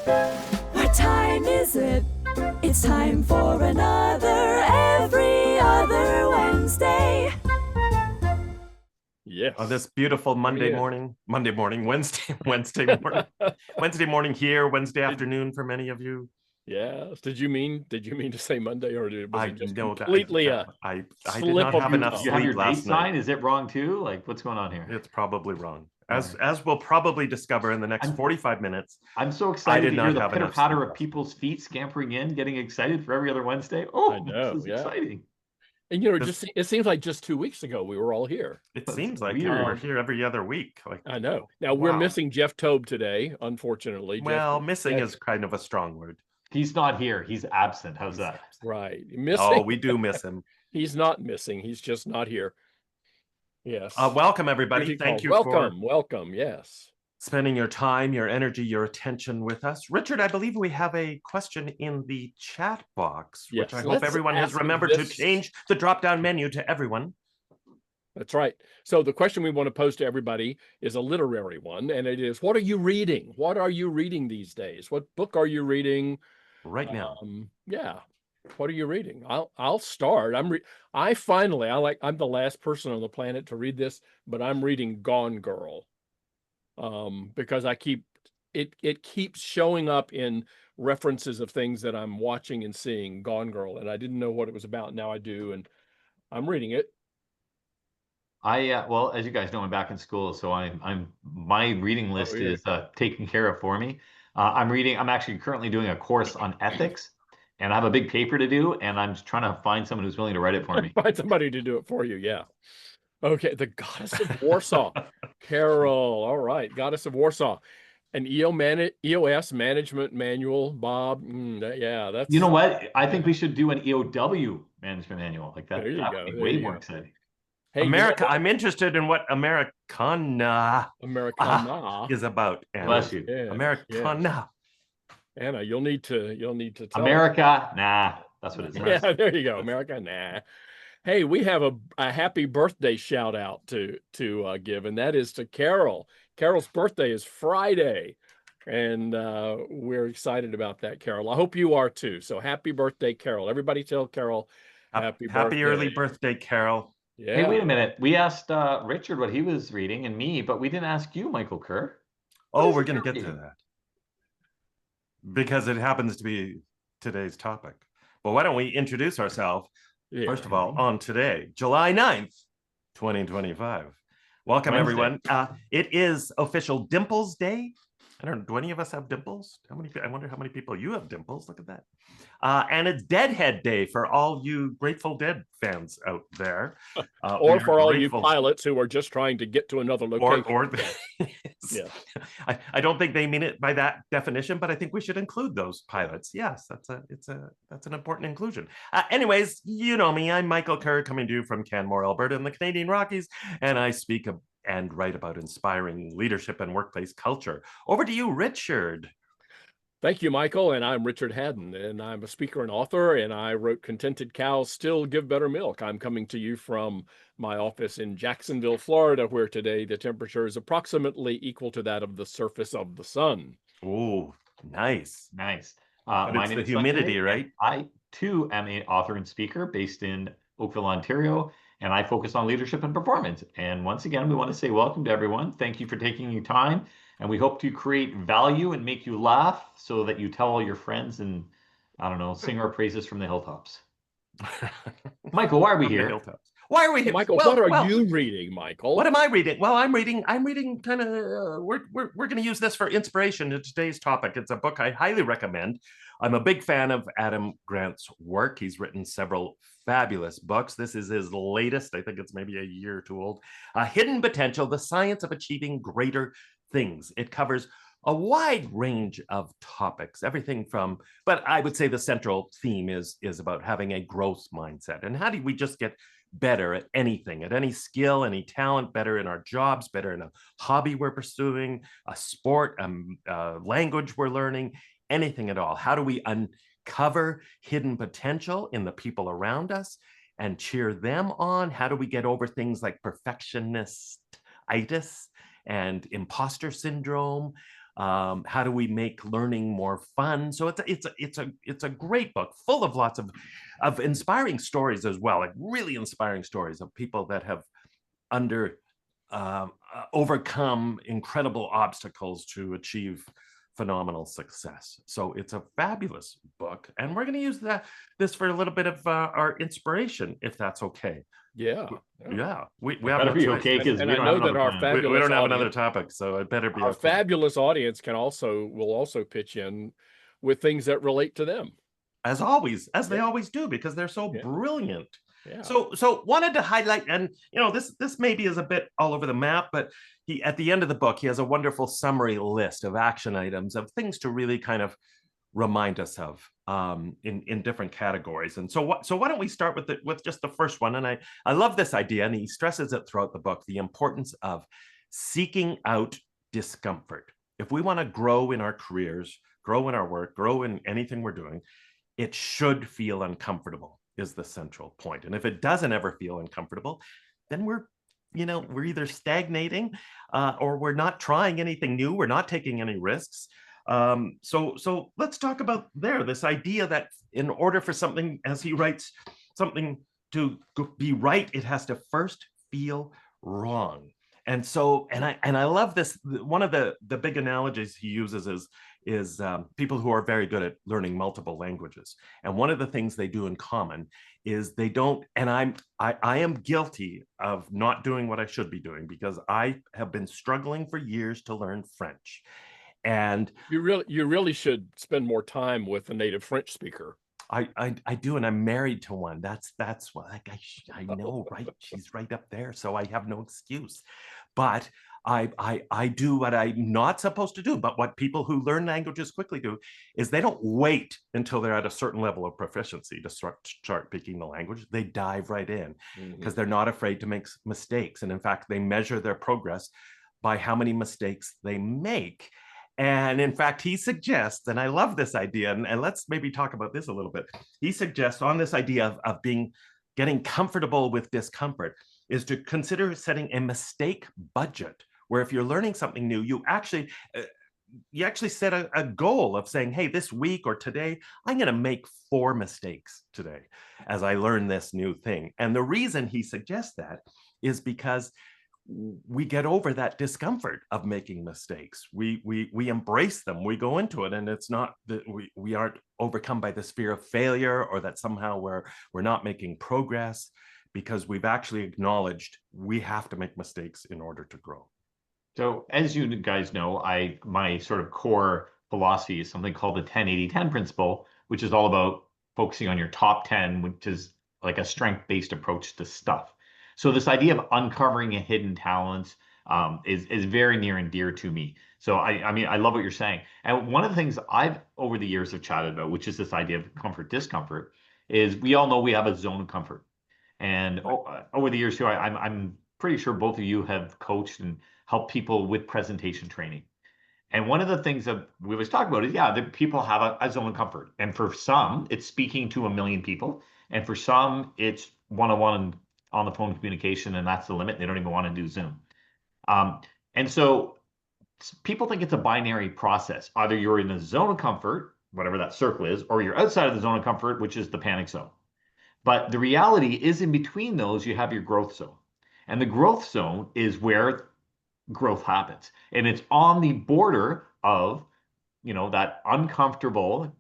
What time is it? It's time for another Every Other Wednesday. Yes. On this beautiful Wednesday morning, Wednesday morning here, Wednesday afternoon for many of you. Yes. Did you mean to say Monday, or was it just know completely I slip did not of have your enough tongue? You have your sleep date last night. sign? Is it wrong too? Like, what's going on here? It's probably wrong. As we'll probably discover in the next 45 minutes. I'm so excited to hear the pitter patter sleep of people's feet scampering in, getting excited for Every Other Wednesday. Oh, I know, this is exciting. And it seems like just 2 weeks ago we were all here. It That's seems like weird. we're here every other week. Like, I know. Now we're missing Jeff Tobe today, unfortunately. Well, missing is kind of a strong word. He's not here. He's absent. How's that? Right. Missing. Oh, we do miss him. He's not missing. He's just not here. Yes. Welcome, everybody. Thank you for welcome. Yes. spending your time, your energy, your attention with us. Richard, I believe we have a question in the chat box, which I hope everyone has remembered to change the drop-down menu to everyone. That's right. So the question we want to pose to everybody is a literary one, and it is, what are you reading? What are you reading these days? What book are you reading right now? What are you reading? I'll start. I'm the last person on the planet to read this, but I'm reading Gone Girl. Because it keeps showing up in references of things that I'm watching and seeing. Gone Girl, and I didn't know what it was about. Now I do, and I'm reading it. Well, as you guys know, I'm back in school, so my reading list is taken care of for me. I'm actually currently doing a course on ethics, and I have a big paper to do, and I'm just trying to find someone who's willing to write it for me. Find somebody to do it for you, yeah. Okay, the Goddess of Warsaw, Carol. All right, Goddess of Warsaw, an EOS management manual, Bob. That's. You know what? I think we should do an EOW management manual like that. There you that go. would be way more exciting. Hey, America, I'm interested in what Americana is about. Anna. Bless you, Americana. Anna, you'll need to tell America. Nah, that's what it says. Yeah, there you go, America. Nah. Hey, we have a happy birthday shout out to give, and that is to Carol. Carol's birthday is Friday, and we're excited about that, Carol. I hope you are too. So happy birthday, Carol. Everybody tell Carol happy early birthday, Carol. Yeah. Hey, wait a minute. We asked Richard what he was reading and me, but we didn't ask you, Michael Kerr. Oh, we're going to get to that because it happens to be today's topic. Well, why don't we introduce ourselves? Yeah. First of all, on today, July 9th, 2025. Welcome, everyone. It is official Dimples Day. I don't know, do any of us have dimples? I wonder how many people you have dimples. Look at that. And it's Deadhead Day for all you Grateful Dead fans out there. Or for all you pilots who are just trying to get to another location. Yeah. I don't think they mean it by that definition, but I think we should include those pilots. Yes, that's an important inclusion. Anyways, you know me. I'm Michael Kerr, coming to you from Canmore, Alberta in the Canadian Rockies, and I speak and write about inspiring leadership and workplace culture. Over to you, Richard. Thank you, Michael. And I'm Richard Haddon, and I'm a speaker and author, and I wrote Contented Cows Still Give Better Milk. I'm coming to you from my office in Jacksonville, Florida, where today the temperature is approximately equal to that of the surface of the sun. Oh, nice. Nice. My name is the humidity, Sunjay, right? I, too, am an author and speaker based in Oakville, Ontario, and I focus on leadership and performance. And once again, we want to say welcome to everyone. Thank you for taking your time. And we hope to create value and make you laugh so that you tell all your friends and, I don't know, sing our praises from the hilltops. Michael, why are we here? Why are we here? Michael, what are you reading, Michael? What am I reading? Well, I'm reading kind of, we're going to use this for inspiration in today's topic. It's a book I highly recommend. I'm a big fan of Adam Grant's work. He's written several fabulous books. This is his latest. I think it's maybe a year or two old. Hidden Potential, The Science of Achieving Greater Things. It covers a wide range of topics, everything from, but I would say the central theme is about having a growth mindset. And how do we just get better at anything, at any skill, any talent, better in our jobs, better in a hobby we're pursuing, a sport, a language we're learning, anything at all. How do we uncover hidden potential in the people around us and cheer them on? How do we get over things like perfectionistitis and imposter syndrome? How do we make learning more fun? So it's a great book, full of lots of inspiring stories as well, like really inspiring stories of people that have overcome incredible obstacles to achieve phenomenal success. So it's a fabulous book, and we're going to use this for a little bit of our inspiration, if that's okay. Yeah. Yeah, we It have better no be choice. okay, because And we I don't know have that another our plan. fabulous We don't have another audience, topic, so it better be our okay. fabulous audience will also pitch in with things that relate to them. As always, as they Yeah. always do, because they're so Yeah. brilliant. Yeah. So wanted to highlight, and this maybe is a bit all over the map, but he, at the end of the book, he has a wonderful summary list of action items of things to really kind of remind us of in different categories. And so why don't we start with just the first one? And I love this idea, and he stresses it throughout the book, the importance of seeking out discomfort. If we want to grow in our careers, grow in our work, grow in anything we're doing, it should feel uncomfortable, is the central point. And if it doesn't ever feel uncomfortable, then we're either stagnating or we're not trying anything new. We're not taking any risks. So let's talk about this idea that in order for something, as he writes, something to be right, it has to first feel wrong. And so, and I love this. One of the big analogies he uses is people who are very good at learning multiple languages. And one of the things they do in common is they don't, and I am guilty of not doing what I should be doing, because I have been struggling for years to learn French. And You really should spend more time with a native French speaker. I do, and I'm married to one. That's what, like, I know, right? She's right up there, so I have no excuse. But I do what I'm not supposed to do. But what people who learn languages quickly do is they don't wait until they're at a certain level of proficiency to start speaking the language. They dive right in, because they're not afraid to make mistakes. And in fact, they measure their progress by how many mistakes they make. And in fact, he suggests, and I love this idea, and let's maybe talk about this a little bit. He suggests on this idea of getting comfortable with discomfort is to consider setting a mistake budget, where if you're learning something new, you actually set a goal of saying, hey, this week or today, I'm going to make 4 mistakes today as I learn this new thing. And the reason he suggests that is because we get over that discomfort of making mistakes. We embrace them. We go into it, and it's not that we aren't overcome by this fear of failure, or that somehow we're not making progress, because we've actually acknowledged we have to make mistakes in order to grow. So as you guys know, my sort of core philosophy is something called the 10-80-10 principle, which is all about focusing on your top 10, which is like a strength-based approach to stuff. So this idea of uncovering a hidden talent is very near and dear to me. So I mean, I love what you're saying. And one of the things I've over the years have chatted about, which is this idea of comfort, discomfort, is we all know we have a zone of comfort. And over the years too, I'm pretty sure both of you have coached and helped people with presentation training. And one of the things that we always talk about is, that people have a zone of comfort. And for some, it's speaking to 1 million people. And for some, it's one-on-one on the phone communication, and that's the limit. They don't even want to do Zoom. And so people think it's a binary process. Either you're in the zone of comfort, whatever that circle is, or you're outside of the zone of comfort, which is the panic zone. But the reality is, in between those, you have your growth zone. And the growth zone is where growth happens. And it's on the border of, that uncomfortable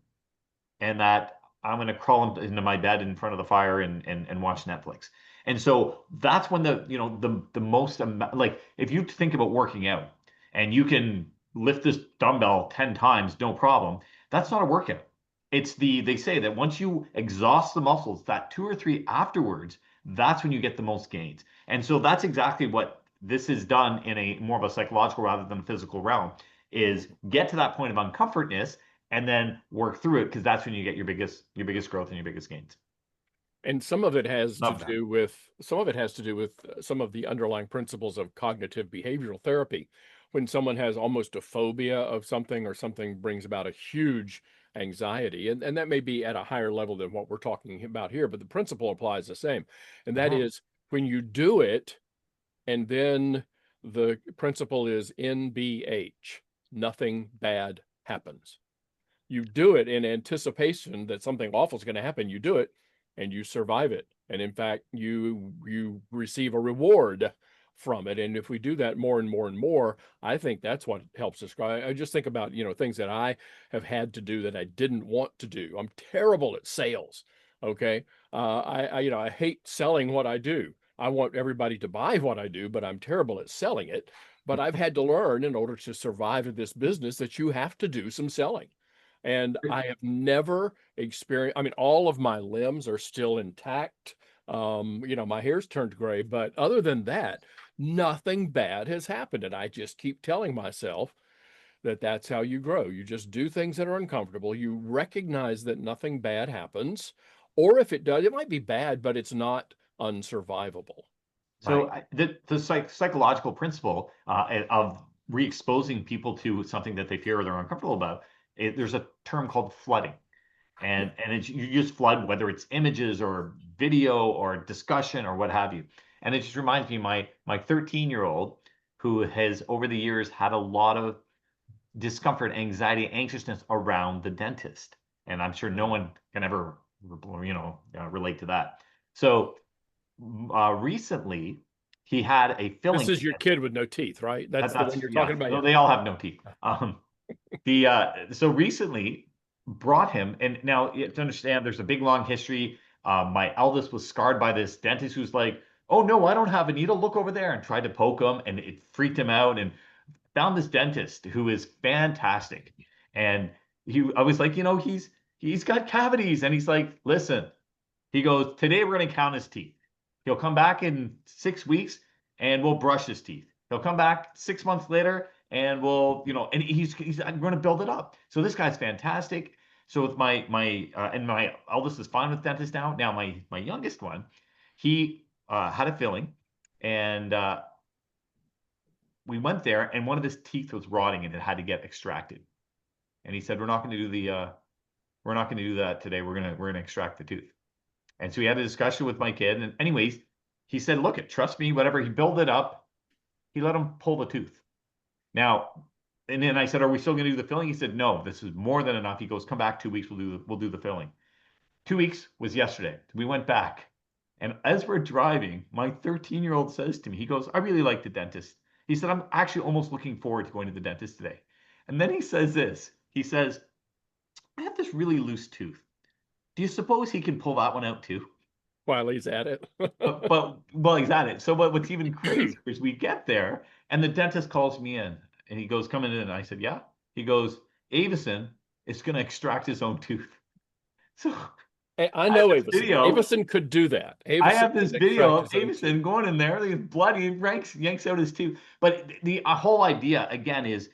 and that I'm going to crawl into my bed in front of the fire and watch Netflix. And so that's when the most, like, if you think about working out and you can lift this dumbbell 10 times, no problem, that's not a workout. They say that once you exhaust the muscles, that 2 or 3 afterwards, that's when you get the most gains. And so that's exactly what this is done in a more of a psychological rather than physical realm, is get to that point of uncomfortness and then work through it, because that's when you get your biggest growth and your biggest gains. And some of it has to do with some of the underlying principles of cognitive behavioral therapy. When someone has almost a phobia of something, or something brings about a huge anxiety, and that may be at a higher level than what we're talking about here, but the principle applies the same. And that is, when you do it, and then the principle is NBH, nothing bad happens. You do it in anticipation that something awful is going to happen. You do it and you survive it. And in fact, you receive a reward from it. And if we do that more and more and more, I think that's what helps us. I just think about, things that I have had to do that I didn't want to do. I'm terrible at sales. Okay. I hate selling what I do. I want everybody to buy what I do, but I'm terrible at selling it. But I've had to learn in order to survive in this business that you have to do some selling. And I have never experienced, all of my limbs are still intact. My hair's turned gray, but other than that, nothing bad has happened. And I just keep telling myself that that's how you grow. You just do things that are uncomfortable. You recognize that nothing bad happens, or if it does, it might be bad, but it's not unsurvivable. So the psychological principle of re-exposing people to something that they fear or they're uncomfortable about, there's a term called flooding. And you just flood, whether it's images or video or discussion or what have you. And it just reminds me, my 13-year-old, who has over the years had a lot of discomfort, anxiety, anxiousness around the dentist. And I'm sure no one can ever, relate to that. So recently, he had a filling. This is your kid with no teeth, right? That's the one you're talking about. No, they all have no teeth. So recently brought him, and now you have to understand there's a big long history. My eldest was scarred by this dentist who's like, oh no, I don't have a needle, look over there, and tried to poke him, and it freaked him out, and found this dentist who is fantastic. And I was like, he's got cavities, and he's like, listen, he goes, today we're going to count his teeth. He'll come back in 6 weeks and we'll brush his teeth. He'll come back 6 months later and we'll, and he's going to build it up. So this guy's fantastic. So with my eldest is fine with dentists now. Now my youngest one, he had a filling, and we went there, and one of his teeth was rotting and it had to get extracted. And he said, we're not going to do that today. We're going to extract the tooth. And so we had a discussion with my kid. And anyways, he said, look, trust me, whatever. He built it up. He let him pull the tooth. Now, and then I said, are we still going to do the filling? He said, no, this is more than enough. He goes, come back 2 weeks. We'll do the filling. 2 weeks was yesterday. We went back. And as we're driving, my 13-year-old says to me, he goes, I really like the dentist. He said, I'm actually almost looking forward to going to the dentist today. And then he says this. He says, I have this really loose tooth. Do you suppose he can pull that one out too? While he's at it. Well, he's at it. So what's even crazier is we get there and the dentist calls me in and he goes, coming in. And I said, yeah. He goes, Avison is going to extract his own tooth. So I know Avison. Avison could do that. I have this video of Avison going in there. He's bloody, yanks out his tooth. But the whole idea, again, is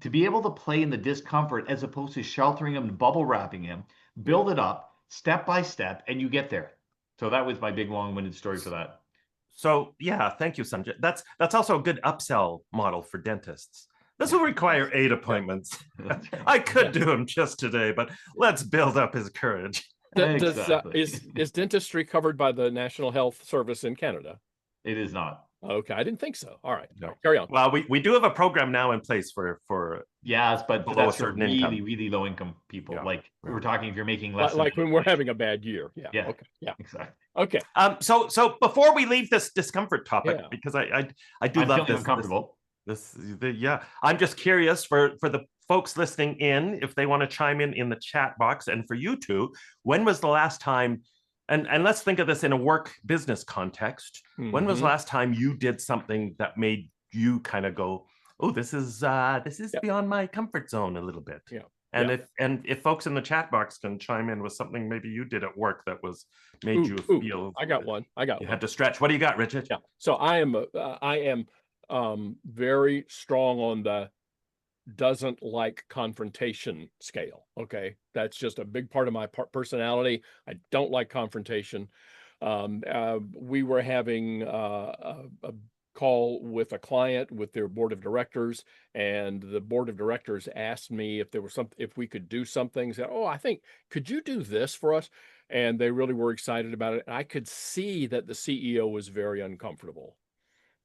to be able to play in the discomfort as opposed to sheltering him and bubble wrapping him, build it up step by step, and you get there. So that was my big long-winded story for that. So yeah, thank you, Sunjay. That's also a good upsell model for dentists. This will require 8 appointments. I could do them just today, but let's build up his courage. Exactly. Is dentistry covered by the National Health Service in Canada? It is not. Okay, I didn't think so. All right, No. Carry on. Well, we do have a program now in place for yes, but below that's a certain really, income. really low income people. Yeah. Like we were talking, if you're making less, Like when we're having a bad year. Yeah. Yeah. Okay. Yeah. Exactly. Okay. So before we leave this discomfort topic, Yeah. because I do I'm love feeling this. uncomfortable. Yeah. I'm just curious for the folks listening in, if they want to chime in the chat box, and for you two, when was the last time? And let's think of this in a work business context. Mm-hmm. When was the last time you did something that made you kind of go, oh, this is beyond my comfort zone a little bit? Yeah. And if folks in the chat box can chime in with something maybe you did at work that made you feel. I got one. You had to stretch. What do you got, Richard? Yeah. So I am very strong on the doesn't like confrontation scale. Okay. That's just a big part of my personality. I don't like confrontation. We were having a call with a client with their board of directors, and the board of directors asked me if there was if we could do something. Said, oh, I think, could you do this for us? And they really were excited about it. I could see that the CEO was very uncomfortable.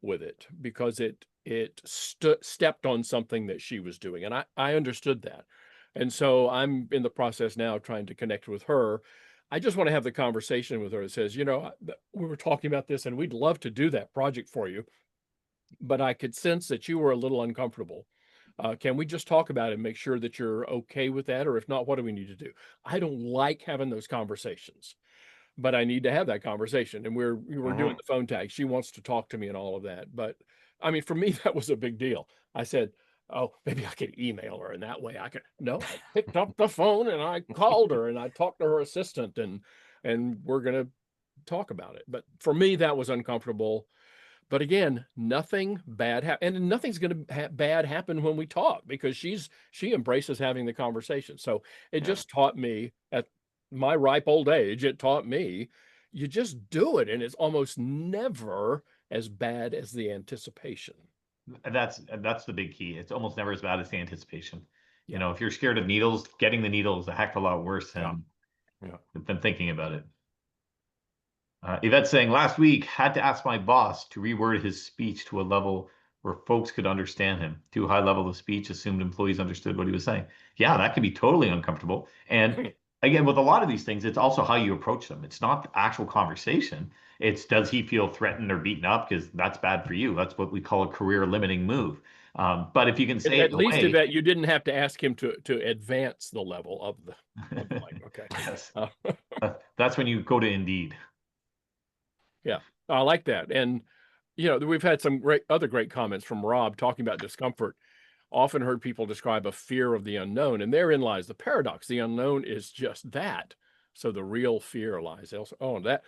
with it because it stepped on something that she was doing, and I understood that. And so I'm in the process now of trying to connect with her. I just want to have the conversation with her that says, we were talking about this and we'd love to do that project for you, but I could sense that you were a little uncomfortable. Can we just talk about it and make sure that you're okay with that? Or if not, what do we need to do? I don't like having those conversations, but I need to have that conversation. And we're doing the phone tag. She wants to talk to me and all of that. But I mean, for me, that was a big deal. I said, oh, maybe I could email her and that way I could. No, I picked up the phone and I called her and I talked to her assistant and we're going to talk about it. But for me, that was uncomfortable. But again, nothing bad happened, and nothing's going to bad happen when we talk because she embraces having the conversation. So it just taught me at my ripe old age, it taught me you just do it, and it's almost never as bad as the anticipation. That's the big key. It's almost never as bad as the anticipation. Yeah. You know, if you're scared of needles, getting the needle is a heck of a lot worse than thinking about it. Yvette's saying, last week, had to ask my boss to reword his speech to a level where folks could understand him. Too high level of speech, assumed employees understood what he was saying. Yeah, that can be totally uncomfortable. And again, with a lot of these things, it's also how you approach them. It's not the actual conversation. It's does he feel threatened or beaten up? Because that's bad for you. That's what we call a career limiting move. But if you can say at least Yvette, you didn't have to ask him to advance the level of the line. Okay. Yes. That's when you go to Indeed. Yeah, I like that. And, we've had some other great comments from Rob talking about discomfort. Often heard people describe a fear of the unknown, and therein lies the paradox. The unknown is just that. So the real fear lies elsewhere. Oh, that.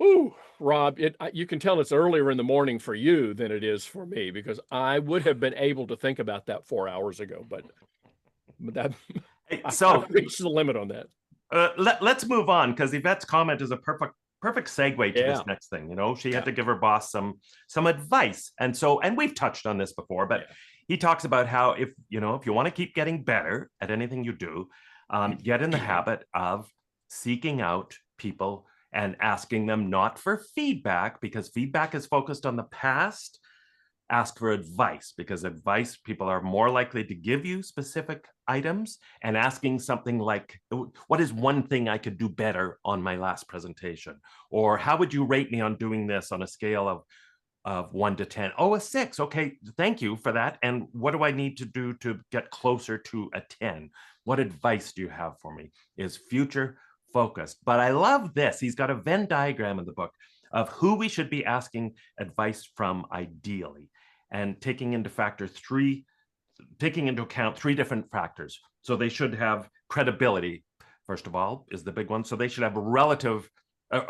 Ooh, Rob, you can tell it's earlier in the morning for you than it is for me because I would have been able to think about that 4 hours ago, but that I've reached the limit on that. Let's move on because Yvette's comment is a perfect segue to this next thing. She had to give her boss some advice, and we've touched on this before, but he talks about how if you want to keep getting better at anything you do, get in the habit of seeking out people and asking them not for feedback because feedback is focused on the past. Ask for advice because advice, people are more likely to give you specific items, and asking something like, what is one thing I could do better on my last presentation? Or how would you rate me on doing this on a scale of 1 to 10? Oh, a 6. Okay, thank you for that. And what do I need to do to get closer to a 10? What advice do you have for me? Is future focused. But I love this. He's got a Venn diagram in the book of who we should be asking advice from ideally, and taking into account 3 different factors. So they should have credibility, first of all, is the big one. So they should have a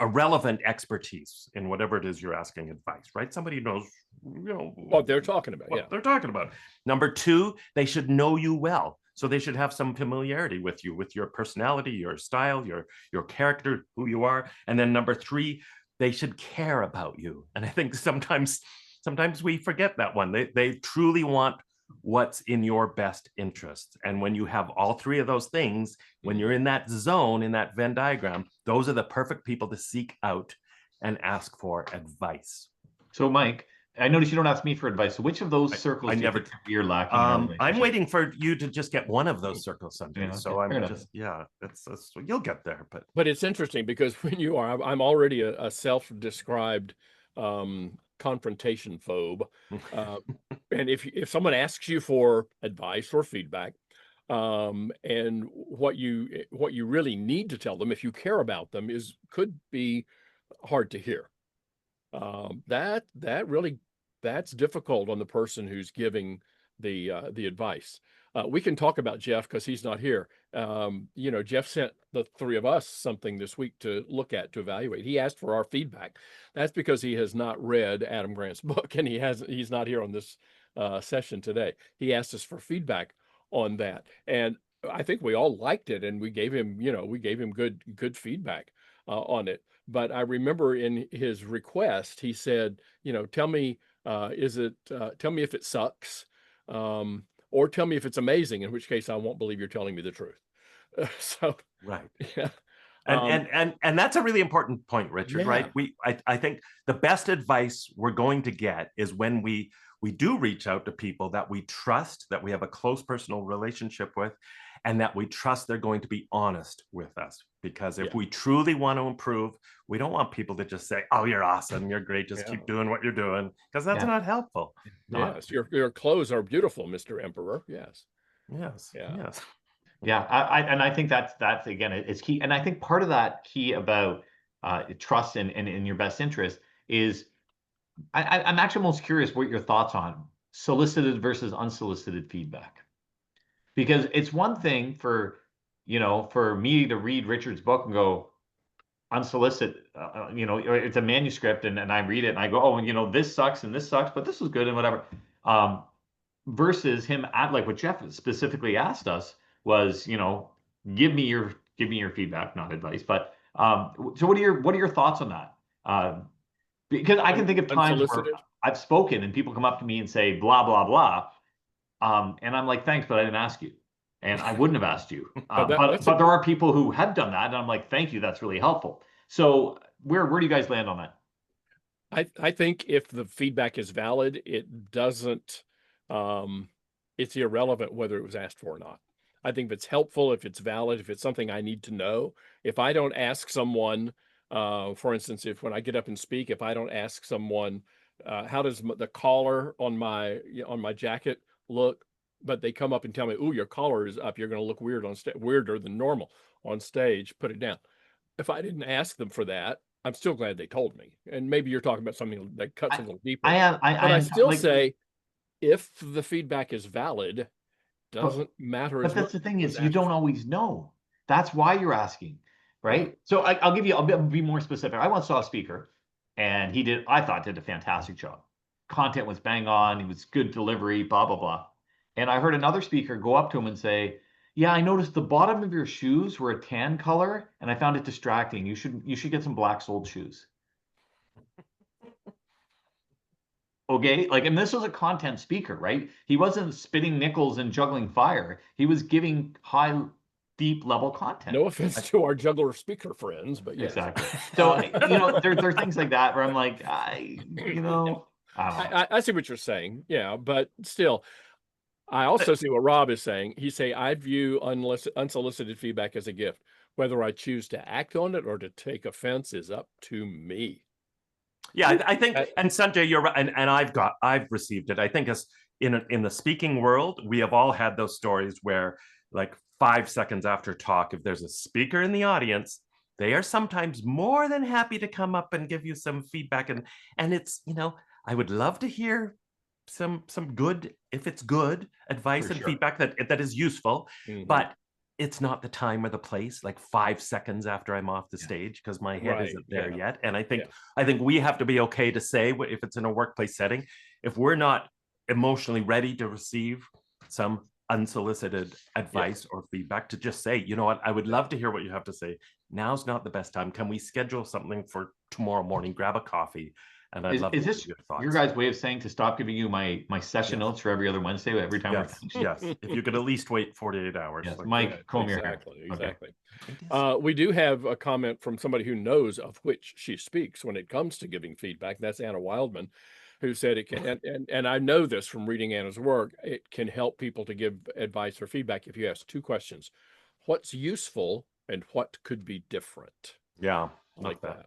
relevant expertise in whatever it is you're asking advice, right? Somebody knows, what they're talking about. They're talking about. Number 2, they should know you well. So they should have some familiarity with you, with your personality, your style, your character, who you are. And then number 3, they should care about you. And I think sometimes we forget that one. They truly want what's in your best interest. And when you have all 3 of those things, when you're in that zone, in that Venn diagram, those are the perfect people to seek out and ask for advice. So Mike, I noticed you don't ask me for advice. So which of those circles you're lacking? I'm waiting for you to just get one of those circles, Sunjay. Yeah, so I'm just, it's you'll get there. But it's interesting because when you are, I'm already a self-described confrontation phobe. And if someone asks you for advice or feedback, and what you really need to tell them, if you care about them, could be hard to hear. That's difficult on the person who's giving the advice. We can talk about Jeff because he's not here. Jeff sent the 3 of us something this week to look at, to evaluate. He asked for our feedback. That's because he has not read Adam Grant's book, and he's not here on this session today. He asked us for feedback on that, and I think we all liked it, and we gave him good feedback on it. But I remember in his request, he said, tell me, tell me if it sucks, or tell me if it's amazing, in which case I won't believe you're telling me the truth. So, right. Yeah. And that's a really important point, Richard, Yeah. right? I think the best advice we're going to get is when we do reach out to people that we trust, that we have a close personal relationship with, and that we trust they're going to be honest with us. Because if we truly want to improve, we don't want people to just say, "Oh, you're awesome, you're great, just keep doing what you're doing," because that's not helpful. Yes, your clothes are beautiful, Mr. Emperor. Yes. Yes. Yeah. Yes. Yeah, I think that's again, it's key. And I think part of that key about trust and in your best interest is I'm actually most curious what your thoughts on solicited versus unsolicited feedback. Because it's one thing for, for me to read Richard's book and go unsolicited, it's a manuscript and I read it and I go, oh, this sucks and this sucks, but this was good and whatever. Versus him like what Jeff specifically asked us was, give me your feedback, not advice. But so what are your thoughts on that? Because I can think of times where I've spoken and people come up to me and say blah blah blah, and I'm like, thanks, but I didn't ask you, and I wouldn't have asked you. But there are people who have done that, and I'm like, thank you, that's really helpful. So where do you guys land on that? I think if the feedback is valid, it doesn't. It's irrelevant whether it was asked for or not. I think if it's helpful, if it's valid, if it's something I need to know, if I don't ask someone, for instance, when I get up and speak, if I don't ask someone, how does the collar on my jacket look, but they come up and tell me, "Ooh, your collar is up. You're going to look weird on stage, weirder than normal on stage. Put it down." If I didn't ask them for that, I'm still glad they told me. And maybe you're talking about something that cuts a little deeper. I still say, if the feedback is valid, doesn't matter. But that's the thing is, you don't always know. That's why you're asking, right? So I'll be more specific. I once saw a speaker, and I thought did a fantastic job. Content was bang on. He was good delivery, blah blah blah. And I heard another speaker go up to him and say, "Yeah, I noticed the bottom of your shoes were a tan color, and I found it distracting. You should get some black soled shoes." Okay, and this was a content speaker, right? He wasn't spitting nickels and juggling fire. He was giving high, deep level content. No offense to our juggler speaker friends, but yes. Exactly. So there are things like that where I'm like, I don't know. I see what you're saying. Yeah, but still, I also see what Rob is saying. He's saying, I view unsolicited feedback as a gift. Whether I choose to act on it or to take offense is up to me. Yeah, I think, and Sunjay, you're right, and I've received it. I think as in the speaking world, we have all had those stories where, like 5 seconds after talk, if there's a speaker in the audience, they are sometimes more than happy to come up and give you some feedback, and it's, I would love to hear some good, if it's good advice and feedback that is useful, but it's not the time or the place, like 5 seconds after I'm off the stage, because my head isn't there yet. And I think we have to be okay to say, if it's in a workplace setting, if we're not emotionally ready to receive some unsolicited advice or feedback, to just say, you know what, I would love to hear what you have to say. Now's not the best time. Can we schedule something for tomorrow morning? Grab a coffee. And I'd love to hear your thoughts. Your guys' way of saying to stop giving you my session notes for every other Wednesday, every time we're finished? Yes, if you could at least wait 48 hours. Yes, Mike, comb your hair. Exactly. We do have a comment from somebody who knows of which she speaks when it comes to giving feedback. That's Anna Wildman, who said it can, and I know this from reading Anna's work, it can help people to give advice or feedback if you ask 2 questions. What's useful and what could be different? Yeah, like that.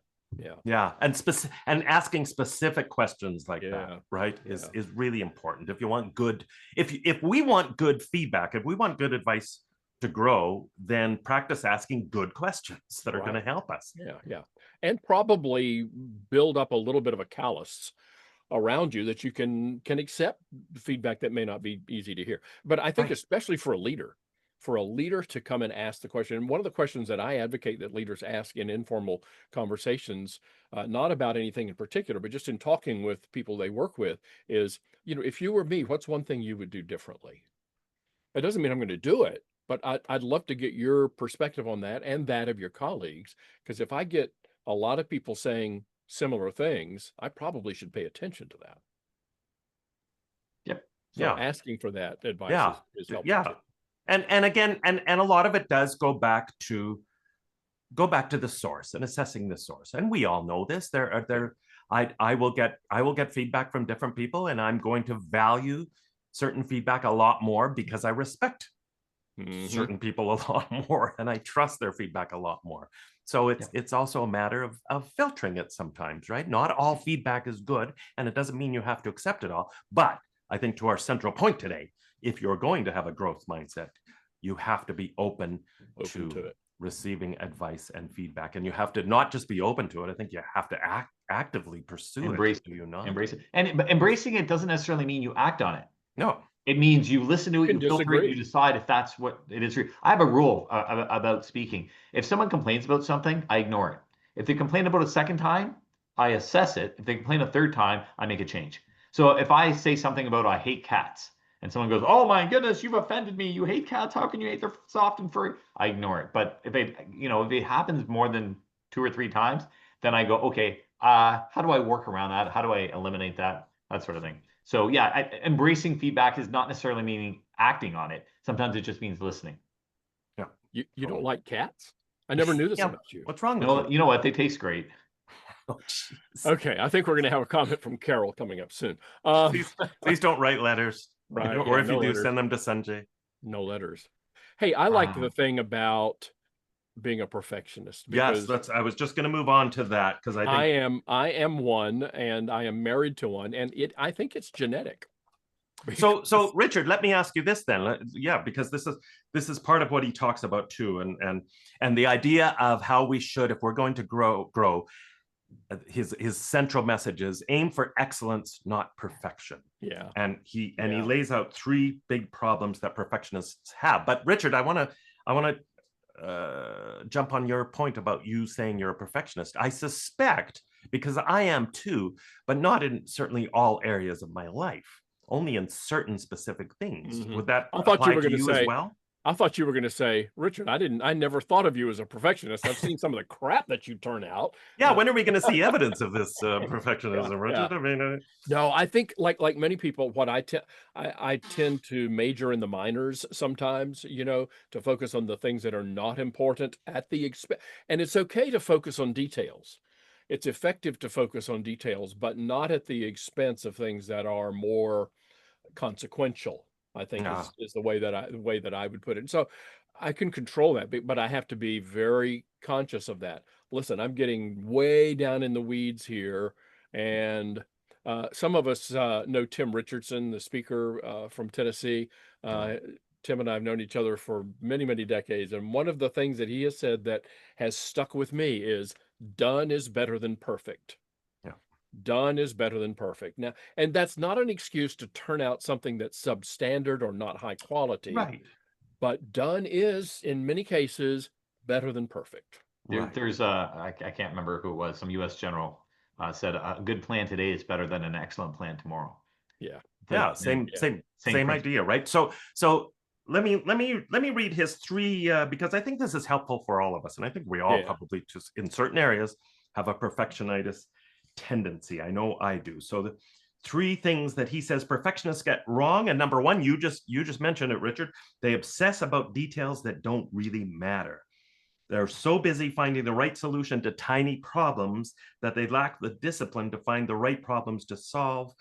Yeah, and asking specific questions like that, right, is really important. If you want good, if we want good feedback, if we want good advice to grow, then practice asking good questions that are going to help us. Yeah, and probably build up a little bit of a callus around you that you can accept feedback that may not be easy to hear. But I think especially for a leader to come and ask the question. And one of the questions that I advocate that leaders ask in informal conversations, not about anything in particular, but just in talking with people they work with, is, if you were me, what's one thing you would do differently? It doesn't mean I'm going to do it, but I'd love to get your perspective on that and that of your colleagues, because if I get a lot of people saying similar things, I probably should pay attention to that. So asking for that advice is helpful. And again, and a lot of it does go back to go back to the source and assessing the source. And we all know this. I will get feedback from different people, and I'm going to value certain feedback a lot more because I respect certain people a lot more, and I trust their feedback a lot more. So it's also a matter of filtering it sometimes, right? Not all feedback is good, and it doesn't mean you have to accept it all. But I think to our central point today, if you're going to have a growth mindset, you have to be open to it, receiving advice and feedback, and you have to not just be open to it. I think you have to actively pursue embrace it. Do you not? Embrace it, and embracing it doesn't necessarily mean you act on it. No. It means you listen to it, you filter it, you decide if that's what it is. I have a rule about speaking. If someone complains about something, I ignore it. If they complain about it a second time, I assess it. If they complain a third time, I make a change. So if I say something about I hate cats, and someone goes, "Oh my goodness, you've offended me. You hate cats. How can you hate? They're soft and furry." I ignore it. But if it happens more than 2 or 3 times, then I go, okay, how do I work around that? How do I eliminate that? That sort of thing. So yeah, embracing feedback is not necessarily meaning acting on it. Sometimes it just means listening. Yeah. You don't like cats? I never knew this about you. What's wrong with you? You know what? They taste great. Oh, okay, I think we're going to have a comment from Carol coming up soon. Please don't write letters. Right. Or if you do, send them to Sunjay. No letters. Hey, I like the thing about being a perfectionist. Yes, I was just going to move on to that because I think I am one, and I am married to one, and I think it's genetic. So Richard, let me ask you this then. Yeah, because this is part of what he talks about too, and the idea of how we should, if we're going to grow. His central message is aim for excellence, not perfection. Yeah. And he lays out 3 big problems that perfectionists have. But Richard, I want to jump on your point about you saying you're a perfectionist. I suspect, because I am too, but not in certainly all areas of my life, only in certain specific things. Would that apply to you as well? I thought you were going to say, Richard, I never thought of you as a perfectionist. I've seen some of the crap that you turn out. Yeah. When are we going to see evidence of this perfectionism, Richard? Yeah. I mean, no, I think like many people, what I tend to major in the minors sometimes, to focus on the things that are not important at the expense. And it's okay to focus on details. It's effective to focus on details, but not at the expense of things that are more consequential. I think is the way that I would put it. And so I can control that, but I have to be very conscious of that. Listen, I'm getting way down in the weeds here, and some of us know Tim Richardson, the speaker from Tennessee. Tim and I have known each other for many, many decades, and one of the things that he has said that has stuck with me is done is better than perfect. Done is better than perfect. Now, and that's not an excuse to turn out something that's substandard or not high quality. Right. But done is, in many cases, better than perfect. There's I can't remember who it was. Some U.S. general said a good plan today is better than an excellent plan tomorrow. Yeah. Yeah. Same idea, right? So let me read his 3 because I think this is helpful for all of us, and I think we all probably just in certain areas have a perfectionist tendency. I know I do. So the 3 things that he says perfectionists get wrong, and number 1, you just mentioned it, Richard. They obsess about details that don't really matter. They're so busy finding the right solution to tiny problems that they lack the discipline to find the right problems to solve.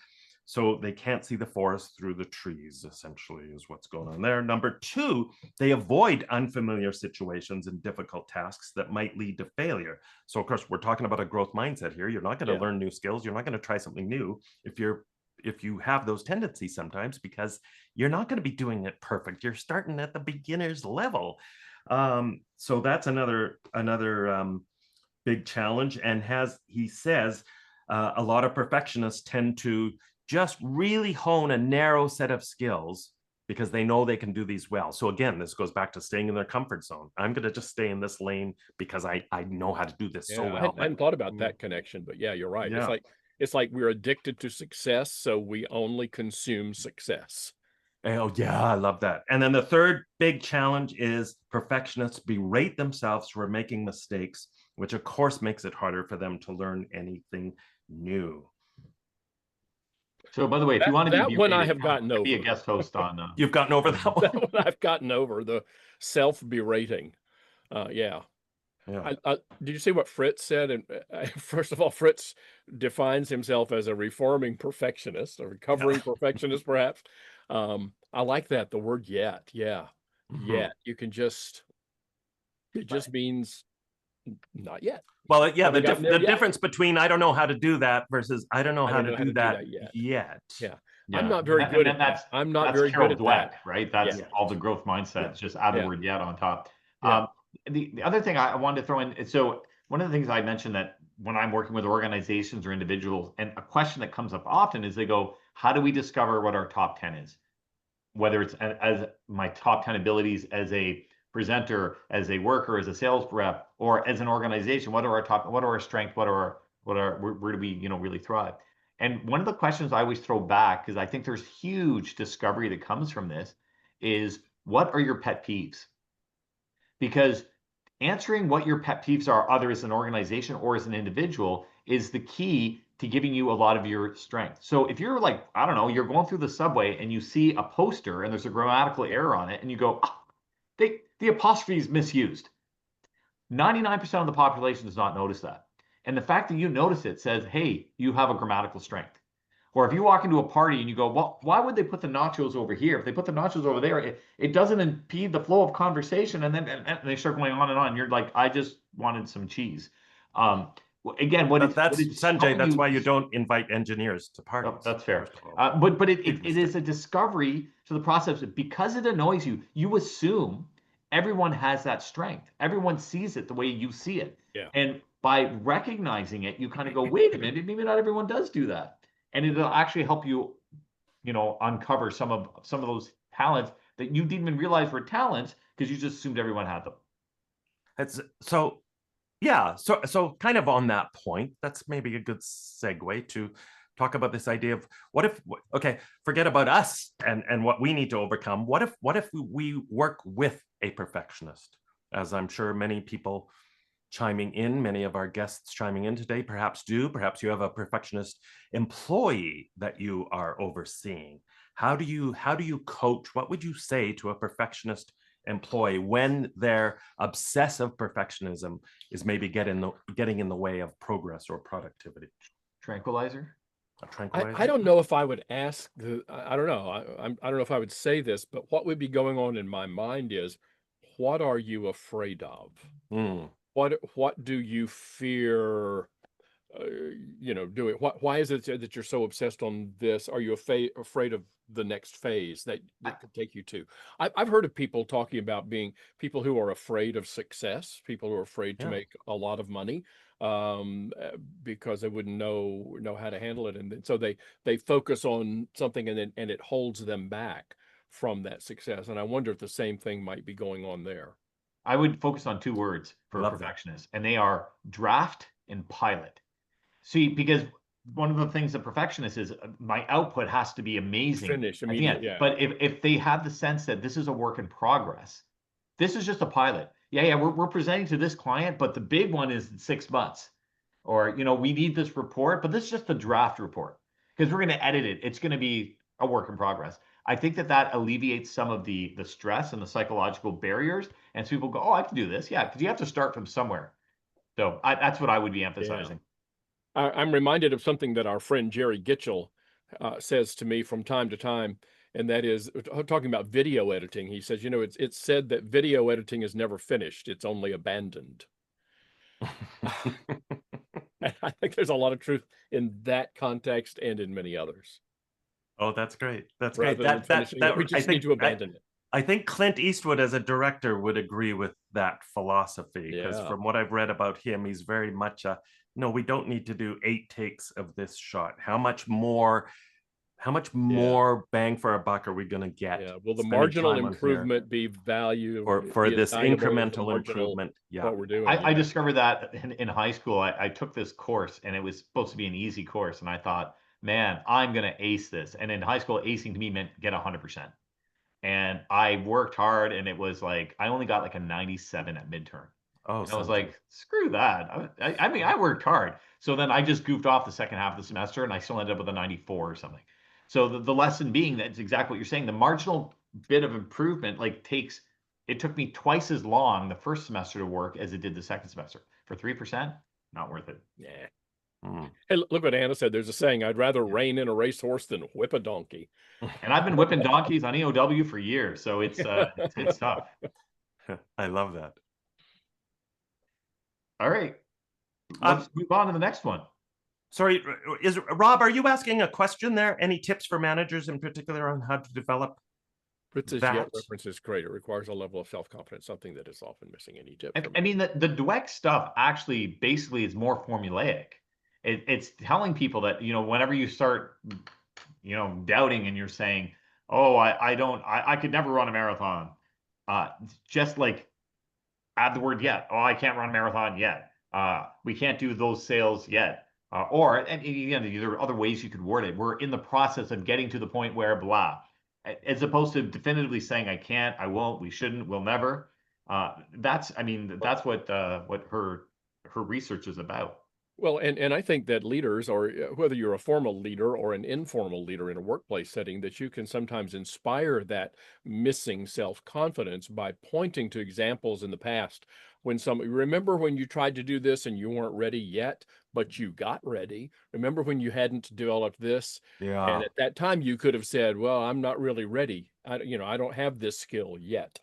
So they can't see the forest through the trees, essentially, is what's going on there. Number 2, they avoid unfamiliar situations and difficult tasks that might lead to failure. So, of course, we're talking about a growth mindset here. You're not going to learn new skills. You're not going to try something new if you have those tendencies sometimes, because you're not going to be doing it perfect. You're starting at the beginner's level. So that's another big challenge. And he says, a lot of perfectionists tend to just really hone a narrow set of skills because they know they can do these well. So again, this goes back to staying in their comfort zone. I'm going to just stay in this lane because I know how to do this so well. I hadn't thought about that connection, but yeah, you're right. Yeah. It's like we're addicted to success, so we only consume success. Oh yeah, I love that. And then the third big challenge is perfectionists berate themselves for making mistakes, which of course makes it harder for them to learn anything new. So, by the way, if you want to that one, I have gotten over. Be a guest host on. You've gotten over that one. That one I've gotten over, the self-berating. Yeah. Yeah. Did you see what Fritz said? And first of all, Fritz defines himself as a reforming perfectionist, a recovering perfectionist, perhaps. I like that, the word yet. Yeah. Yet. You can just, it just means not yet. Well, yeah, Haven't gotten there the yet. difference between I don't know how to do that versus I don't know how to do that yet. yet. Yeah. Yeah. I'm not very good at that. I'm not very Carol good at Dweck, that. right? That's Yeah. all the growth mindset. Just add the Yeah. word yet on top. Yeah. The other thing I wanted to throw in, so one of the things I mentioned that when I'm working with organizations or individuals, and a question that comes up often is they go, how do we discover what our top 10 is? Whether it's as my top 10 abilities as a presenter, as a worker, as a sales rep, or as an organization, what are our strengths, where do we, really thrive? And one of the questions I always throw back, because I think there's huge discovery that comes from this, is what are your pet peeves? Because answering what your pet peeves are, either as an organization or as an individual, is the key to giving you a lot of your strength. So if you're like, I don't know, you're going through the subway and you see a poster and there's a grammatical error on it, and you go, oh, the apostrophe is misused. 99% of the population does not notice that. And the fact that you notice it says, hey, you have a grammatical strength. Or if you walk into a party and you go, well, why would they put the nachos over here? If they put the nachos over there, it doesn't impede the flow of conversation. And then and they start going on and on. You're like, I just wanted some cheese. Again, That's Sanjay. That's why you don't invite engineers to parties. Oh, that's fair. But it is a discovery to the process. Because it annoys you, you assume everyone has that strength. Everyone sees it the way you see it. Yeah. And by recognizing it, you kind of go, wait a minute, maybe not everyone does do that. And it'll actually help you, uncover some of those talents that you didn't even realize were talents because you just assumed everyone had them. It's so, yeah. So kind of on that point, that's maybe a good segue to talk about this idea of what if, okay, forget about us and what we need to overcome. What if we work with a perfectionist? As I'm sure many people chiming in, many of our guests chiming in today perhaps you have a perfectionist employee that you are overseeing. How do you coach? What would you say to a perfectionist employee when their obsessive perfectionism is maybe getting in the way of progress or productivity? Tranquilizer? A tranquilizer? I don't know if I would ask I don't know. I don't know if I would say this, but what would be going on in my mind is, what are you afraid of? What do you fear, doing? Why is it that you're so obsessed on this? Are you afraid of the next phase that could take you to? I've heard of people talking about being people who are afraid of success, people who are afraid to make a lot of money, because they wouldn't know how to handle it, and so they focus on something, and it holds them back from that success. And I wonder if the same thing might be going on there. I would focus on two words for a perfectionist, and they are draft and pilot. See, because one of the things that perfectionist is, my output has to be amazing. Finish immediately. Yeah. But if they have the sense that this is a work in progress, this is just a pilot. Yeah, we're presenting to this client, but the big one is in 6 months. Or, we need this report, but this is just the draft report because we're going to edit it. It's going to be a work in progress. I think that alleviates some of the stress and the psychological barriers. And so people go, oh, I can do this. Yeah, because you have to start from somewhere. So that's what I would be emphasizing. Yeah. I'm reminded of something that our friend Jerry Gitchell says to me from time to time, and that is talking about video editing. He says, it's said that video editing is never finished. It's only abandoned. And I think there's a lot of truth in that context and in many others. Oh, that's great. That's Rather great. we just need to abandon it. I think Clint Eastwood as a director would agree with that philosophy, because from what I've read about him, he's very much no, we don't need to do 8 takes of this shot. How much more bang for our buck are we going to get? Yeah. Will the marginal improvement be value for this incremental improvement? Yeah. What we're doing. I discovered that in high school. I took this course, and it was supposed to be an easy course, and I thought, man, I'm going to ace this. And in high school, acing to me meant get 100%. And I worked hard, and it was like, I only got like a 97 at midterm. Oh, I was like, screw that. I mean, I worked hard. So then I just goofed off the second half of the semester, and I still ended up with a 94 or something. So the lesson being, that's exactly what you're saying. The marginal bit of improvement takes it took me twice as long the first semester to work as it did the second semester. For 3%, not worth it. Yeah. Mm. Hey, look what Anna said. There's a saying, I'd rather rein in a racehorse than whip a donkey. And I've been whipping donkeys on EOW for years, so it's tough. I love that. All right, let's move on to the next one. Sorry, Rob, are you asking a question there? Any tips for managers in particular on how to develop Fritz's that? yet reference is great. It requires a level of self-confidence, something that is often missing. Any tip? I mean, the Dweck stuff actually basically is more formulaic. It's telling people that, you know, whenever you start, you know, doubting and you're saying, oh, I could never run a marathon. Just like add the word yet. Oh, I can't run a marathon yet. We can't do those sales yet. And again, there are other ways you could word it. We're in the process of getting to the point where blah, as opposed to definitively saying I can't, I won't, we shouldn't, we'll never. That's what her research is about. Well, and I think that leaders, or whether you're a formal leader or an informal leader in a workplace setting, that you can sometimes inspire that missing self-confidence by pointing to examples in the past when remember when you tried to do this and you weren't ready yet, but you got ready. Remember when you hadn't developed this? Yeah. And at that time you could have said, well, I'm not really ready. I don't have this skill yet.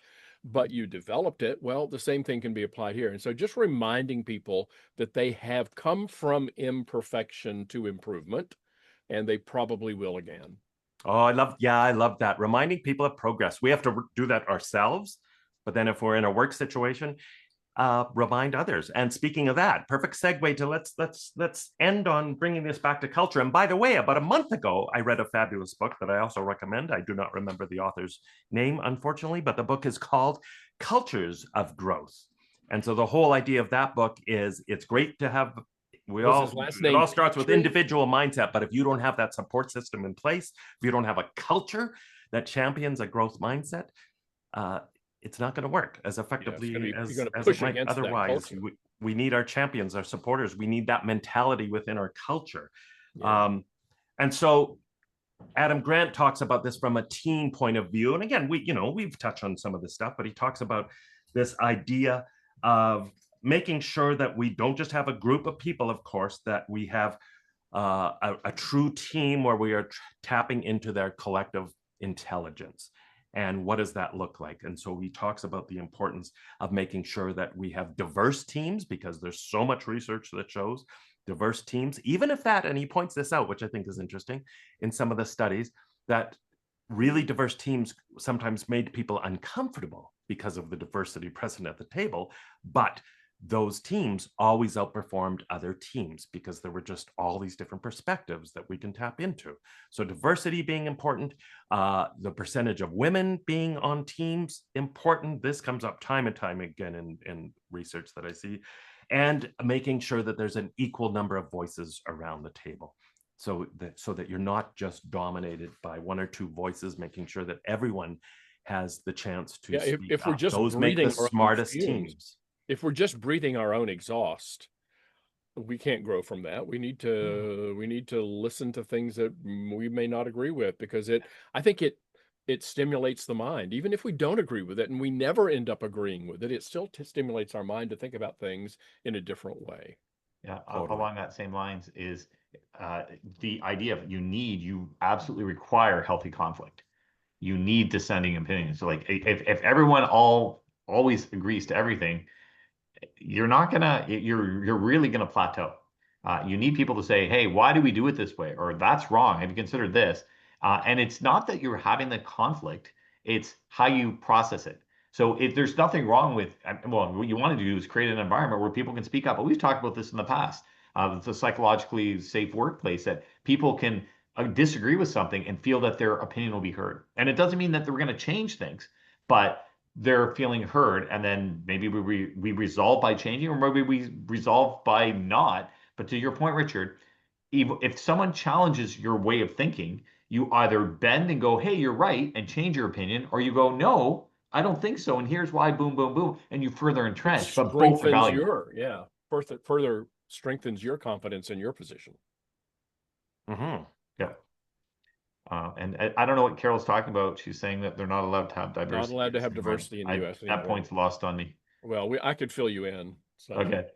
But you developed it. Well, the same thing can be applied here. And so just reminding people that they have come from imperfection to improvement, and they probably will again. Oh, I love that. Reminding people of progress. We have to do that ourselves. But then if we're in a work situation, remind others. And speaking of that, perfect segue to let's end on bringing this back to culture. And by the way, about a month ago, I read a fabulous book that I also recommend. I do not remember the author's name, unfortunately, but the book is called Cultures of Growth. And so the whole idea of that book is it's great to have it all starts with individual mindset, but if you don't have that support system in place, if you don't have a culture that champions a growth mindset, it's not going to work as effectively as it might otherwise. We need our champions, our supporters. We need that mentality within our culture. Yeah. And so Adam Grant talks about this from a team point of view. And again, we've touched on some of this stuff, but he talks about this idea of making sure that we don't just have a group of people, of course, that we have a true team where we are tapping into their collective intelligence. And what does that look like? And so he talks about the importance of making sure that we have diverse teams, because there's so much research that shows diverse teams, even if that, and he points this out, which I think is interesting in some of the studies, that really diverse teams sometimes made people uncomfortable because of the diversity present at the table. But those teams always outperformed other teams because there were just all these different perspectives that we can tap into. So diversity being important, the percentage of women being on teams important. This comes up time and time again in research that I see, and making sure that there's an equal number of voices around the table. So that you're not just dominated by one or two voices, making sure that everyone has the chance to speak if we're up. just Those make the smartest teams. If we're just breathing our own exhaust, we can't grow from that. We need to listen to things that we may not agree with, because I think it stimulates the mind. Even if we don't agree with it and we never end up agreeing with it, it still stimulates our mind to think about things in a different way. Yeah, totally. Along that same lines is the idea of you absolutely require healthy conflict. You need dissenting opinions. So like if everyone always agrees to everything, you're really gonna plateau. You need people to say, hey, why do we do it this way? Or that's wrong. Have you considered this? And it's not that you're having the conflict, it's how you process it. So there's nothing wrong with, well, what you want to do is create an environment where people can speak up. But we've talked about this in the past. It's a psychologically safe workplace that people can disagree with something and feel that their opinion will be heard. And it doesn't mean that we're going to change things, but they're feeling heard. And then maybe we resolve by changing, or maybe we resolve by not. But to your point, Richard, if someone challenges your way of thinking, you either bend and go, hey, you're right, and change your opinion, or you go, no, I don't think so, and here's why, boom, boom, boom, and you further entrench. But both are valuable. Further strengthens your confidence in your position. Mm-hmm. Yeah. And I don't know what Carol's talking about. She's saying that they're not allowed to have diversity. Not allowed to have diversity in the US That anymore. point's lost on me. Well, I could fill you in. So. Okay.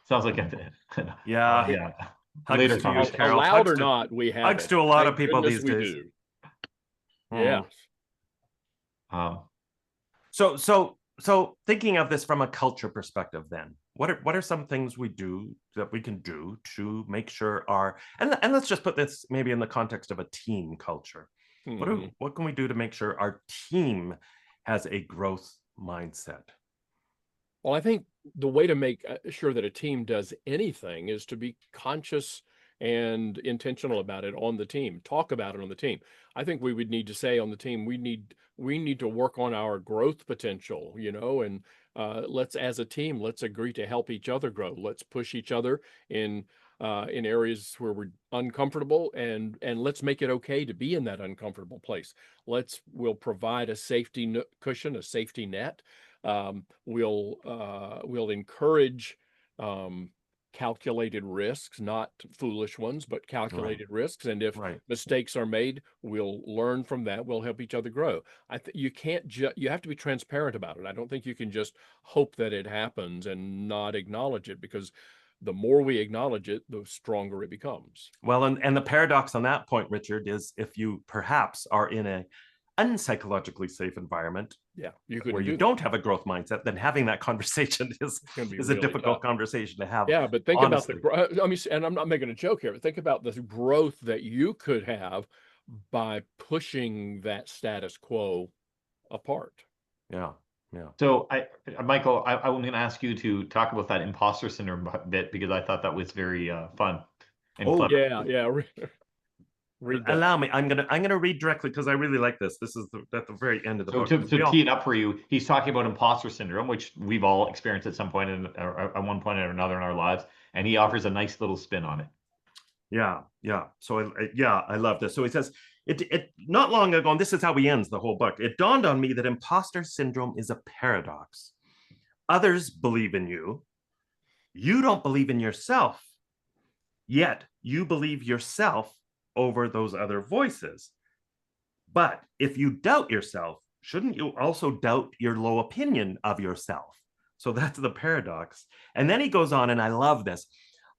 Sounds like Yeah. yeah. Hugs Later to you, conversation. Carol. Allowed Hugs or to- not, we have hugs it. to a lot Thank of people goodness these we days. do. Mm. Yes. So thinking of this from a culture perspective, then what are some things we do that we can do to make sure and let's just put this maybe in the context of a team culture. Mhm. What can we do to make sure our team has a growth mindset? Well, I think the way to make sure that a team does anything is to be conscious and intentional about it on the team. Talk about it on the team. I think we would need to say on the team, we need to work on our growth potential, and let's, as a team, let's agree to help each other grow. Let's push each other in areas where we're uncomfortable, and let's make it okay to be in that uncomfortable place. We'll provide a safety cushion, a safety net. We'll encourage calculated risks, not foolish ones, but calculated risks. And if mistakes are made, we'll learn from that. We'll help each other grow. You can't you have to be transparent about it. I don't think you can just hope that it happens and not acknowledge it, because the more we acknowledge it, the stronger it becomes. Well, and the paradox on that point, Richard, is if you perhaps are in a unpsychologically safe environment, where you don't have a growth mindset, then having that conversation is really a difficult conversation to have. Yeah, but think about and I'm not making a joke here, but think about the growth that you could have by pushing that status quo apart. Yeah. So Michael, I'm going to ask you to talk about that imposter syndrome bit, because I thought that was very fun and clever. Yeah. Read that. Allow me. I'm gonna read directly because I really like this. This is at the very end of the book. To tee it up for you, he's talking about imposter syndrome, which we've all experienced at some point at one point or another in our lives, and he offers a nice little spin on it. Yeah. So I love this. So he says, it not long ago, and this is how he ends the whole book. It dawned on me that imposter syndrome is a paradox. Others believe in you. You don't believe in yourself. Yet you believe yourself over those other voices. But if you doubt yourself, shouldn't you also doubt your low opinion of yourself? So that's the paradox. And then he goes on, and I love this.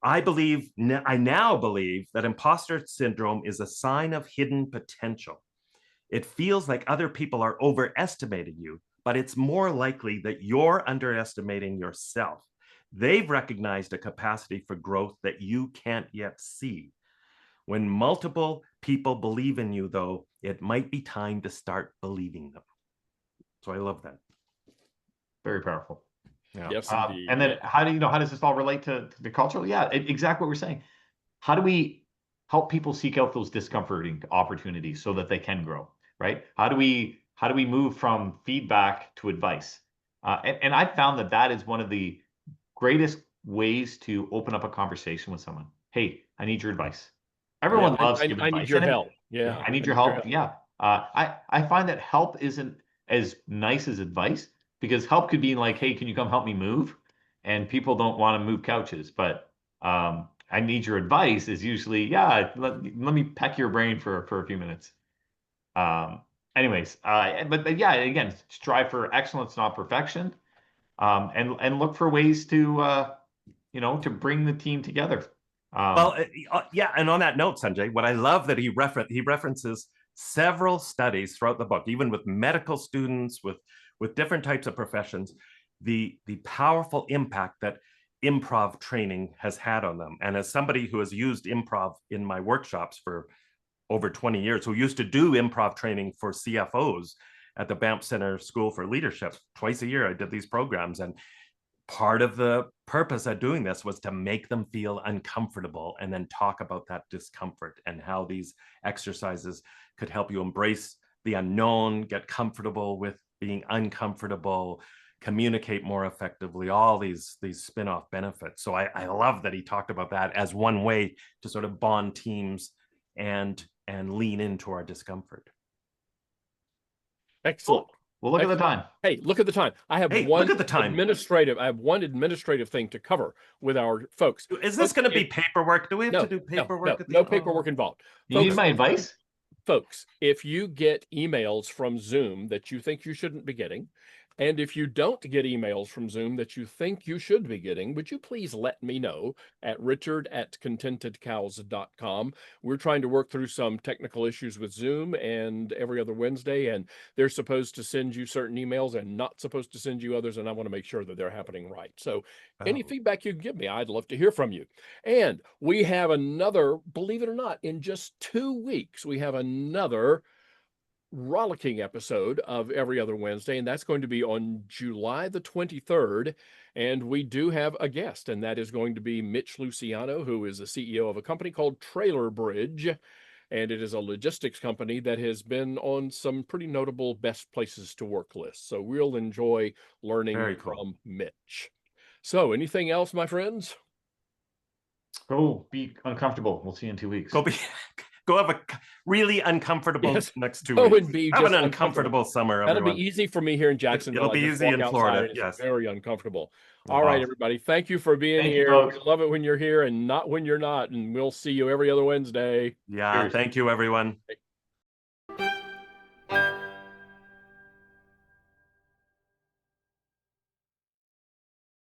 I now believe that imposter syndrome is a sign of hidden potential. It feels like other people are overestimating you, but it's more likely that you're underestimating yourself. They've recognized a capacity for growth that you can't yet see. When multiple people believe in you, though, it might be time to start believing them. So I love that. Very powerful. Yeah. Yes, indeed. And then how does this all relate to the cultural? Yeah, exactly what we're saying. How do we help people seek out those discomforting opportunities so that they can grow, right? How do we move from feedback to advice? And I found that is one of the greatest ways to open up a conversation with someone. Hey, I need your advice. Everyone loves giving advice. I need your help. Yeah. I need your help. Yeah. I find that help isn't as nice as advice, because help could be like, hey, can you come help me move? And people don't want to move couches, but I need your advice is usually, let me peck your brain for a few minutes. Anyways, but yeah, again, strive for excellence, not perfection, and look for ways to to bring the team together. And on that note, Sunjay, what I love that he references several studies throughout the book, even with medical students, with different types of professions, the powerful impact that improv training has had on them. And as somebody who has used improv in my workshops for over 20 years, who used to do improv training for CFOs at the Banff Center School for Leadership, twice a year I did these programs, and part of the purpose of doing this was to make them feel uncomfortable and then talk about that discomfort and how these exercises could help you embrace the unknown, get comfortable with being uncomfortable, communicate more effectively, all these spin-off benefits. So I love that he talked about that as one way to sort of bond teams and lean into our discomfort. Excellent. Cool. Well, look at the time. Hey, look at the time. I have one administrative thing to cover with our folks. Is this going to be paperwork? Do we have to do paperwork? No paperwork involved. You need my advice? folks, if you get emails from Zoom that you think you shouldn't be getting, and if you don't get emails from Zoom that you think you should be getting, would you please let me know at richard@contentedcows.com. We're trying to work through some technical issues with Zoom and every other Wednesday, and they're supposed to send you certain emails and not supposed to send you others, and I want to make sure that they're happening right. So any feedback you can give me, I'd love to hear from you. And we have another, believe it or not, in just 2 weeks, we have another rollicking episode of Every Other Wednesday, and that's going to be on July the 23rd. And we do have a guest, and that is going to be Mitch Luciano, who is the CEO of a company called Trailer Bridge. And it is a logistics company that has been on some pretty notable best places to work lists. So we'll enjoy learning Very cool. from Mitch. So anything else, my friends? Go be uncomfortable. We'll see you in 2 weeks. Go have a really uncomfortable Yes. next 2 Go weeks. and be Have just an uncomfortable summer, That'll everyone. be easy for me here in Jacksonville. It'll be I just easy walk in outside Florida, and it's yes. very uncomfortable. All right, everybody. Thank you for being Thank you, here. folks. We love it when you're here and not when you're not. And we'll see you every other Wednesday. Yeah, Cheers. thank you, everyone.